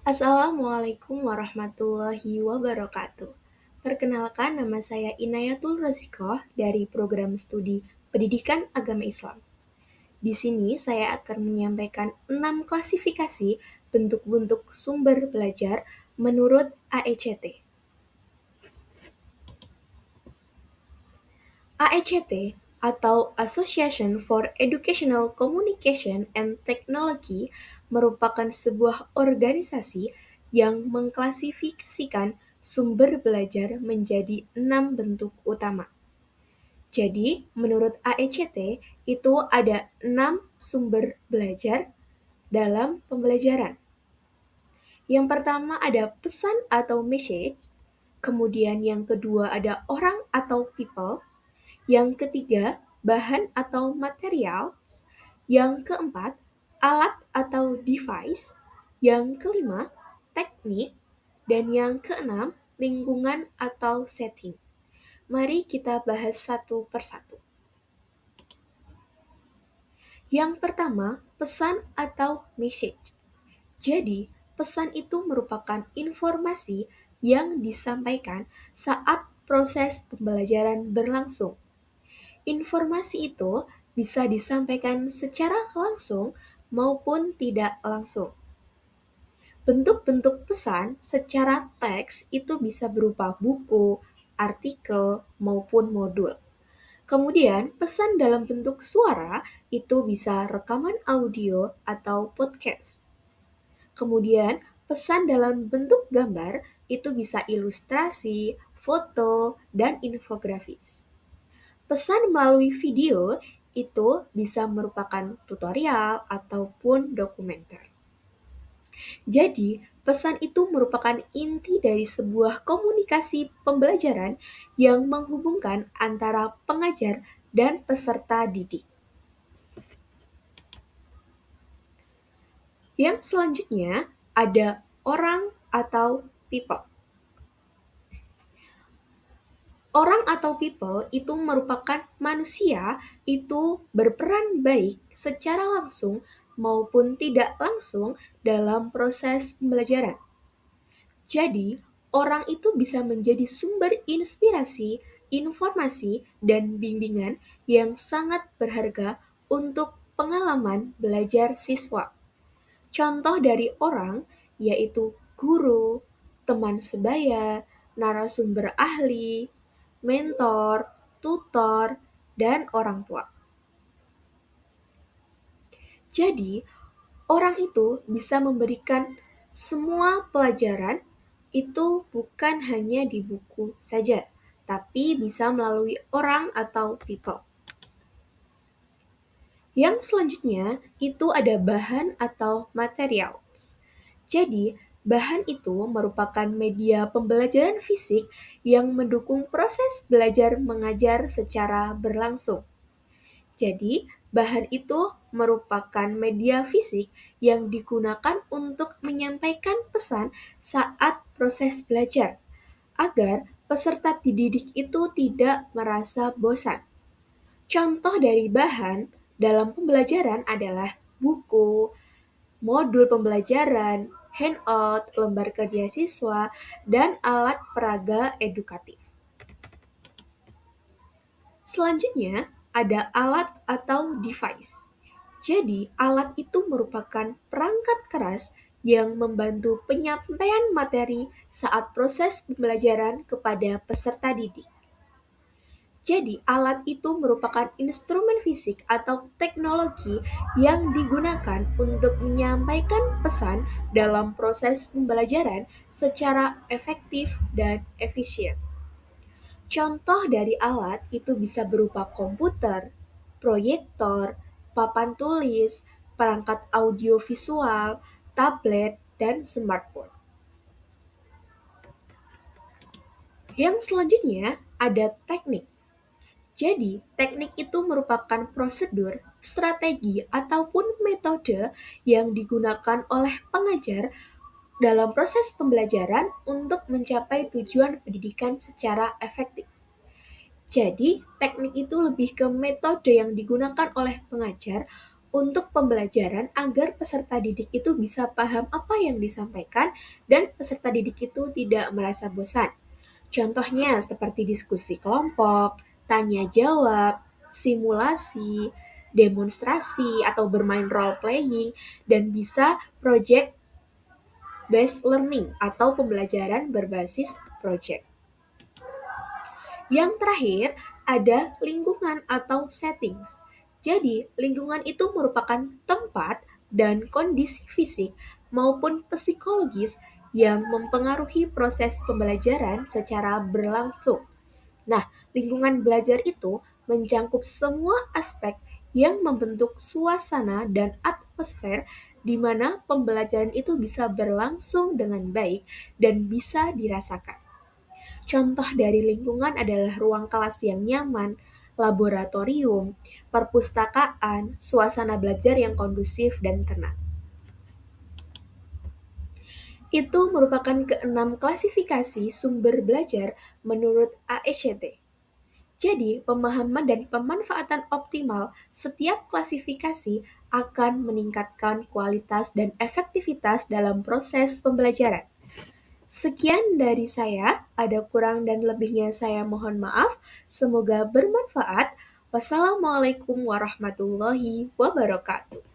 Assalamualaikum warahmatullahi wabarakatuh. Perkenalkan, nama saya Inayatul Rozikoh dari Program Studi Pendidikan Agama Islam. Di sini saya akan menyampaikan 6 klasifikasi bentuk-bentuk sumber belajar menurut AECT. AECT atau Association for Educational Communication and Technology merupakan sebuah organisasi yang mengklasifikasikan sumber belajar menjadi 6 bentuk utama. Jadi, menurut AECT, itu ada 6 sumber belajar dalam pembelajaran. Yang pertama ada pesan atau message, kemudian yang kedua ada orang atau people, yang ketiga, bahan atau material. Yang keempat, alat atau device. Yang kelima, teknik. Dan yang keenam, lingkungan atau setting. Mari kita bahas satu persatu. Yang pertama, pesan atau message. Jadi, pesan itu merupakan informasi yang disampaikan saat proses pembelajaran berlangsung. Informasi itu bisa disampaikan secara langsung maupun tidak langsung. Bentuk-bentuk pesan secara teks itu bisa berupa buku, artikel, maupun modul. Kemudian, pesan dalam bentuk suara itu bisa rekaman audio atau podcast. Kemudian, pesan dalam bentuk gambar itu bisa ilustrasi, foto, dan infografis. Pesan melalui video itu bisa merupakan tutorial ataupun dokumenter. Jadi, pesan itu merupakan inti dari sebuah komunikasi pembelajaran yang menghubungkan antara pengajar dan peserta didik. Yang selanjutnya ada orang atau people. Orang atau people itu merupakan manusia itu berperan baik secara langsung maupun tidak langsung dalam proses pembelajaran. Jadi, orang itu bisa menjadi sumber inspirasi, informasi, dan bimbingan yang sangat berharga untuk pengalaman belajar siswa. Contoh dari orang yaitu guru, teman sebaya, narasumber ahli, mentor, tutor, dan orang tua. Jadi, orang itu bisa memberikan semua pelajaran itu bukan hanya di buku saja, tapi bisa melalui orang atau people. Yang selanjutnya itu ada bahan atau materials. Jadi, bahan itu merupakan media pembelajaran fisik yang mendukung proses belajar mengajar secara berlangsung. Jadi, bahan itu merupakan media fisik yang digunakan untuk menyampaikan pesan saat proses belajar, agar peserta dididik itu tidak merasa bosan. Contoh dari bahan dalam pembelajaran adalah buku, modul pembelajaran, handout, lembar kerja siswa, dan alat peraga edukatif. Selanjutnya, ada alat atau device. Jadi, alat itu merupakan perangkat keras yang membantu penyampaian materi saat proses pembelajaran kepada peserta didik. Jadi, alat itu merupakan instrumen fisik atau teknologi yang digunakan untuk menyampaikan pesan dalam proses pembelajaran secara efektif dan efisien. Contoh dari alat itu bisa berupa komputer, proyektor, papan tulis, perangkat audio visual, tablet, dan smartphone. Yang selanjutnya ada teknik. Jadi, teknik itu merupakan prosedur, strategi, ataupun metode yang digunakan oleh pengajar dalam proses pembelajaran untuk mencapai tujuan pendidikan secara efektif. Jadi, teknik itu lebih ke metode yang digunakan oleh pengajar untuk pembelajaran agar peserta didik itu bisa paham apa yang disampaikan dan peserta didik itu tidak merasa bosan. Contohnya seperti diskusi kelompok, tanya jawab, simulasi, demonstrasi atau bermain role playing, dan bisa project based learning atau pembelajaran berbasis project. Yang terakhir, ada lingkungan atau settings. Jadi, lingkungan itu merupakan tempat dan kondisi fisik maupun psikologis yang mempengaruhi proses pembelajaran secara berlangsung. Nah, lingkungan belajar itu mencakup semua aspek yang membentuk suasana dan atmosfer di mana pembelajaran itu bisa berlangsung dengan baik dan bisa dirasakan. Contoh dari lingkungan adalah ruang kelas yang nyaman, laboratorium, perpustakaan, suasana belajar yang kondusif dan tenang. Itu merupakan keenam klasifikasi sumber belajar menurut AECT. Jadi, pemahaman dan pemanfaatan optimal setiap klasifikasi akan meningkatkan kualitas dan efektivitas dalam proses pembelajaran. Sekian dari saya, ada kurang dan lebihnya saya mohon maaf. Semoga bermanfaat. Wassalamualaikum warahmatullahi wabarakatuh.